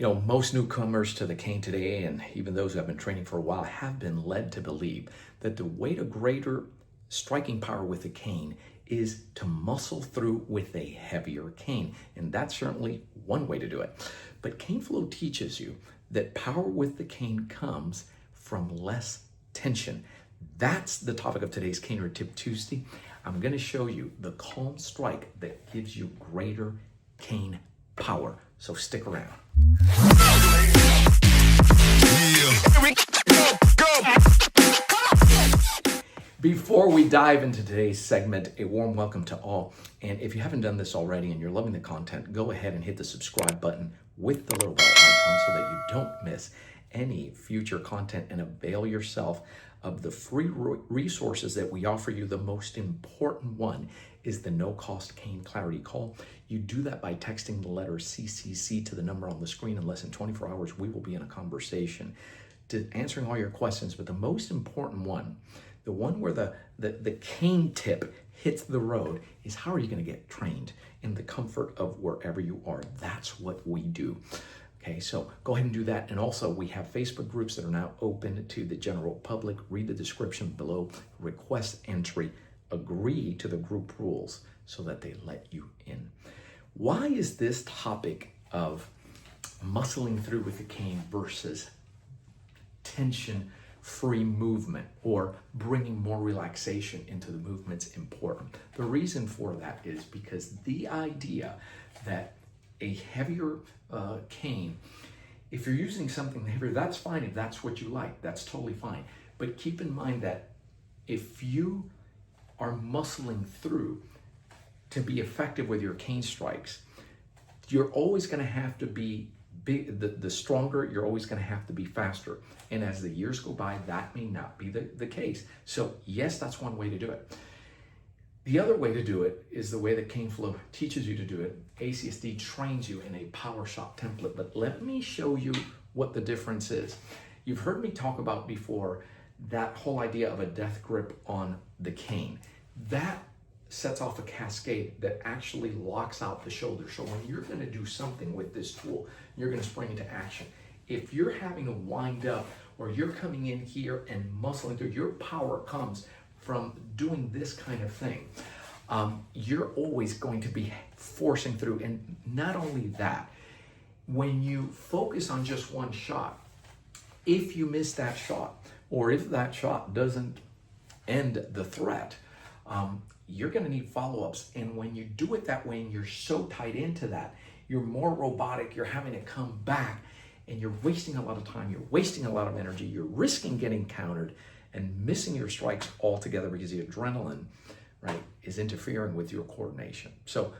Most newcomers to the cane today, and even those who have been training for a while, have been led to believe that the way to greater striking power with the cane is to muscle through with a heavier cane. And that's certainly one way to do it. But CaneFlow teaches you that power with the cane comes from less tension. That's the topic of today's Cane Tip Tuesday. I'm going to show you the calm strike that gives you greater cane power. So stick around. Before we dive into today's segment, a warm welcome to all. And if you haven't done this already and you're loving the content, go ahead and hit the subscribe button with the little bell icon so that you don't miss any future content and avail yourself of the free resources that we offer you. The most important one is the no-cost Cane Clarity Call. You do that by texting the letter CCC to the number on the screen. In less than 24 hours, we will be in a conversation answering all your questions. But the most important one, the one where the cane tip hits the road, is how are you going to get trained in the comfort of wherever you are. That's what we do. Okay, so go ahead and do that. And also, we have Facebook groups that are now open to the general public. Read the description below, request entry, agree to the group rules so that they let you in. Why is this topic of muscling through with the cane versus tension-free movement or bringing more relaxation into the movements important? The reason for that is because the idea that a heavier cane, if you're using something heavier, that's fine. If that's what you like, that's totally fine. But keep in mind that if you are muscling through to be effective with your cane strikes, you're always going to have to be big. The stronger, you're always going to have to be faster. And as the years go by, that may not be the case. So yes, that's one way to do it. The other way to do it is the way that CaneFlow teaches you to do it. ACSD trains you in a power shot template, but let me show you what the difference is. You've heard me talk about before that whole idea of a death grip on the cane. That sets off a cascade that actually locks out the shoulder. So when you're going to do something with this tool, you're going to spring into action. If you're having to wind up or you're coming in here and muscling through, your power comes from doing this kind of thing. You're always going to be forcing through. And not only that, when you focus on just one shot, if you miss that shot, or if that shot doesn't end the threat, you're going to need follow-ups. And when you do it that way and you're so tied into that, you're more robotic, you're having to come back, and you're wasting a lot of time, you're wasting a lot of energy, you're risking getting countered and missing your strikes altogether because the adrenaline, right, is interfering with your coordination. So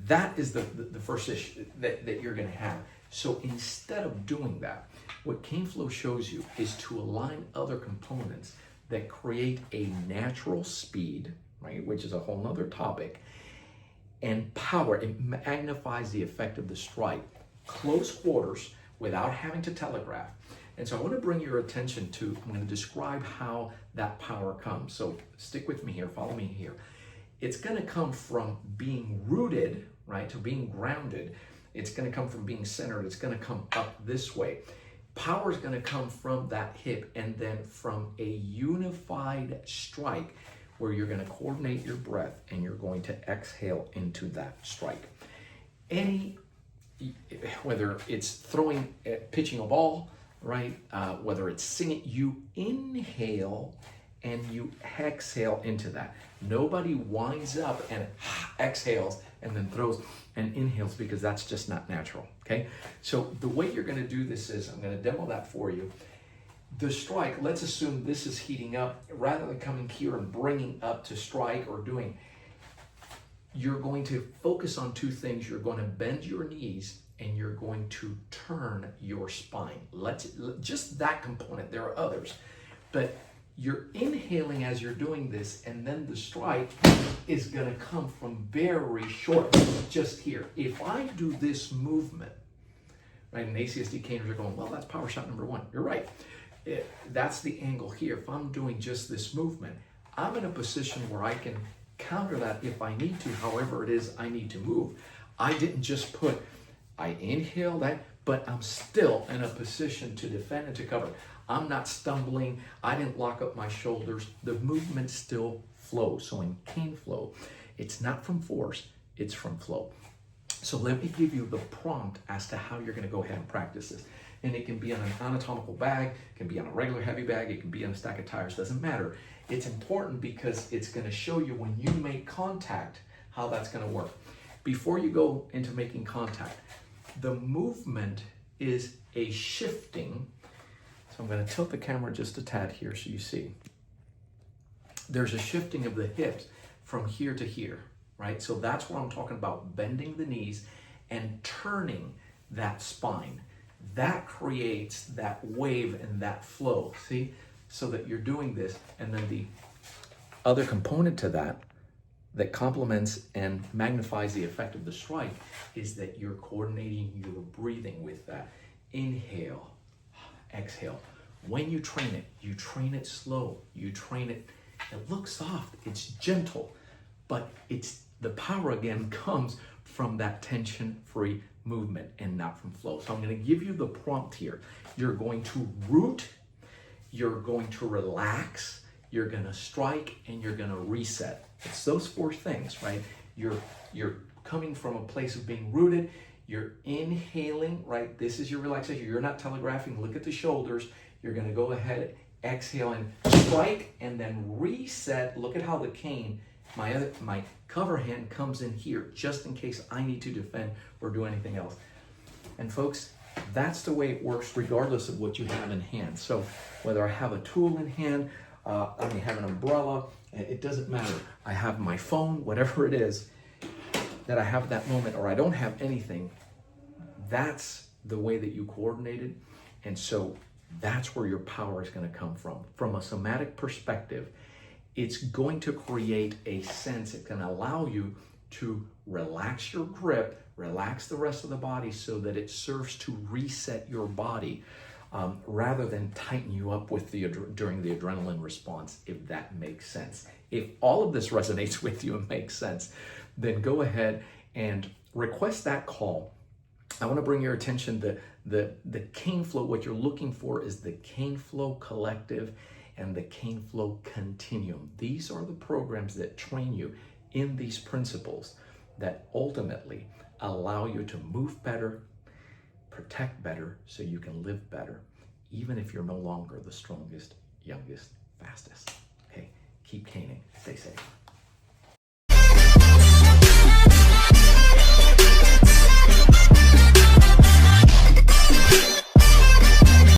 that is the first issue that you're going to have. So instead of doing that, what CaneFlow shows you is to align other components that create a natural speed, right, which is a whole nother topic, and power. It magnifies the effect of the strike, close quarters, without having to telegraph. And so I want to bring your attention to, I'm going to describe how that power comes. So stick with me here, follow me here. It's going to come from being rooted, right, to being grounded. It's going to come from being centered. It's going to come up this way. Power is going to come from that hip and then from a unified strike where you're going to coordinate your breath and you're going to exhale into that strike. Whether it's throwing, pitching a ball, right? Whether it's singing, you inhale and you exhale into that. Nobody winds up and exhales and then throws and inhales because that's just not natural, okay? So the way you're gonna do this is, I'm gonna demo that for you. The strike, let's assume this is heating up. Rather than coming here and bringing up to strike or doing, you're going to focus on two things. You're going to bend your knees and you're going to turn your spine. Just that component. There are others, but you're inhaling as you're doing this, and then the strike is going to come from very short, just here. If I do this movement, right, and ACSD caners are going, well, that's power shot number one. You're right. That's the angle here. If I'm doing just this movement, I'm in a position where I can counter that if I need to, however it is I need to move. I didn't just put I inhale that, but I'm still in a position to defend and to cover. I'm not stumbling. I didn't lock up my shoulders. The movement still flows. So in CaneFlow, it's not from force, it's from flow. So let me give you the prompt as to how you're going to go ahead and practice this. And it can be on an anatomical bag, it can be on a regular heavy bag, it can be on a stack of tires, doesn't matter. It's important because it's going to show you when you make contact how that's going to work. Before you go into making contact, the movement is a shifting. So I'm going to tilt the camera just a tad here so you see. There's a shifting of the hips from here to here, right? So that's what I'm talking about, bending the knees and turning that spine. That creates that wave and that flow, see? So that you're doing this, and then the other component to that that complements and magnifies the effect of the strike is that you're coordinating your breathing with that. Inhale, exhale. When you train it slow, you train it, it looks soft, it's gentle, but it's the power again comes from that tension-free movement and not from flow. So I'm going to give you the prompt here. You're going to root, you're going to relax, you're going to strike, and you're going to reset. It's those four things, right? You're coming from a place of being rooted, you're inhaling, right? This is your relaxation. You're not telegraphing. Look at the shoulders. You're going to go ahead, exhale and strike, and then reset. Look at how the cane, my cover hand comes in here just in case I need to defend or do anything else. And folks, that's the way it works regardless of what you have in hand. So whether I have a tool in hand, I may have an umbrella, it doesn't matter. I have my phone, whatever it is that I have at that moment, or I don't have anything, that's the way that you coordinated. And so that's where your power is going to come from. From a somatic perspective, it's going to create a sense, it's going to allow you to relax your grip, relax the rest of the body so that it serves to reset your body rather than tighten you up with during the adrenaline response, if that makes sense. If all of this resonates with you and makes sense, then go ahead and request that call. I want to bring your attention to the CaneFlow. What you're looking for is the CaneFlow Collective and the CaneFlow Continuum. These are the programs that train you in these principles that ultimately allow you to move better, protect better, so you can live better, even if you're no longer the strongest, youngest, fastest. Okay, keep caning. Stay safe.